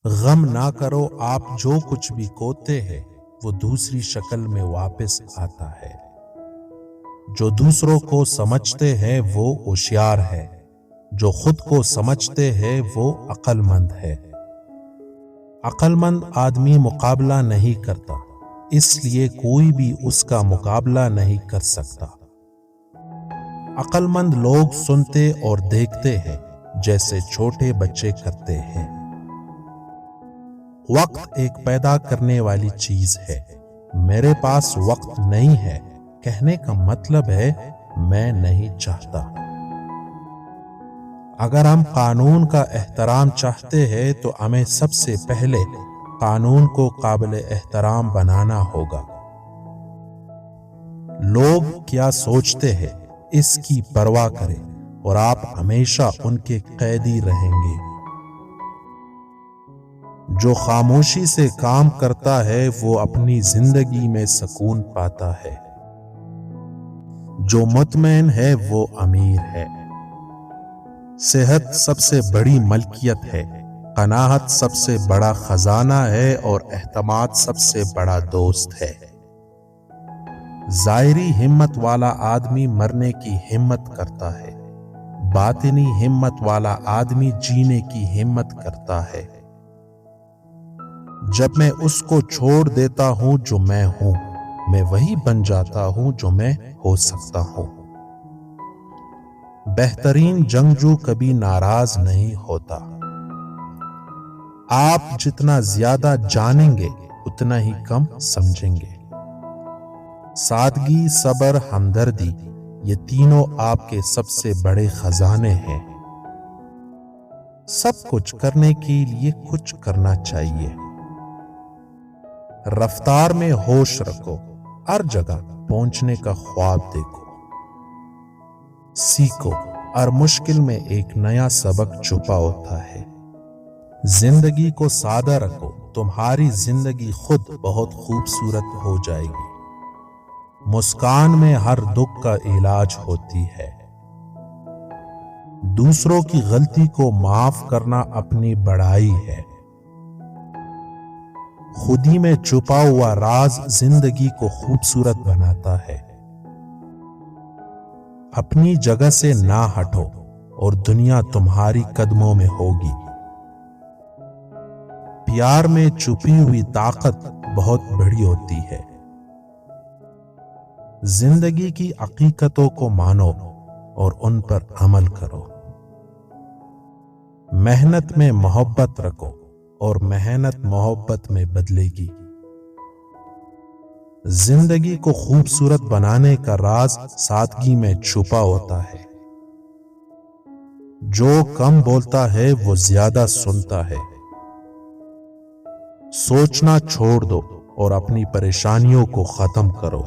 غم نہ کرو، آپ جو کچھ بھی کوتے ہیں وہ دوسری شکل میں واپس آتا ہے۔ جو دوسروں کو سمجھتے ہیں وہ ہوشیار ہے، جو خود کو سمجھتے ہیں وہ عقل مند ہے۔ عقل مند آدمی مقابلہ نہیں کرتا، اس لیے کوئی بھی اس کا مقابلہ نہیں کر سکتا۔ عقل مند لوگ سنتے اور دیکھتے ہیں جیسے چھوٹے بچے کرتے ہیں۔ وقت ایک پیدا کرنے والی چیز ہے۔ میرے پاس وقت نہیں ہے کہنے کا مطلب ہے میں نہیں چاہتا۔ اگر ہم قانون کا احترام چاہتے ہیں تو ہمیں سب سے پہلے قانون کو قابل احترام بنانا ہوگا۔ لوگ کیا سوچتے ہیں اس کی پرواہ کریں اور آپ ہمیشہ ان کے قیدی رہیں گے۔ جو خاموشی سے کام کرتا ہے وہ اپنی زندگی میں سکون پاتا ہے۔ جو مطمئن ہے وہ امیر ہے۔ صحت سب سے بڑی ملکیت ہے، قناعت سب سے بڑا خزانہ ہے اور اعتماد سب سے بڑا دوست ہے۔ ظاہری ہمت والا آدمی مرنے کی ہمت کرتا ہے، باطنی ہمت والا آدمی جینے کی ہمت کرتا ہے۔ جب میں اس کو چھوڑ دیتا ہوں جو میں ہوں، میں وہی بن جاتا ہوں جو میں ہو سکتا ہوں۔ بہترین جنگجو کبھی ناراض نہیں ہوتا۔ آپ جتنا زیادہ جانیں گے اتنا ہی کم سمجھیں گے۔ سادگی، صبر، ہمدردی، یہ تینوں آپ کے سب سے بڑے خزانے ہیں۔ سب کچھ کرنے کے لیے کچھ کرنا چاہیے۔ رفتار میں ہوش رکھو، ہر جگہ پہنچنے کا خواب دیکھو۔ سیکھو، ہر مشکل میں ایک نیا سبق چھپا ہوتا ہے۔ زندگی کو سادہ رکھو، تمہاری زندگی خود بہت خوبصورت ہو جائے گی۔ مسکان میں ہر دکھ کا علاج ہوتی ہے۔ دوسروں کی غلطی کو معاف کرنا اپنی بڑائی ہے۔ خودی میں چھپا ہوا راز زندگی کو خوبصورت بناتا ہے۔ اپنی جگہ سے نہ ہٹو اور دنیا تمہاری قدموں میں ہوگی۔ پیار میں چھپی ہوئی طاقت بہت بڑی ہوتی ہے۔ زندگی کی حقیقتوں کو مانو اور ان پر عمل کرو۔ محنت میں محبت رکھو اور محنت محبت میں بدلے گی۔ زندگی کو خوبصورت بنانے کا راز سادگی میں چھپا ہوتا ہے۔ جو کم بولتا ہے وہ زیادہ سنتا ہے۔ سوچنا چھوڑ دو اور اپنی پریشانیوں کو ختم کرو۔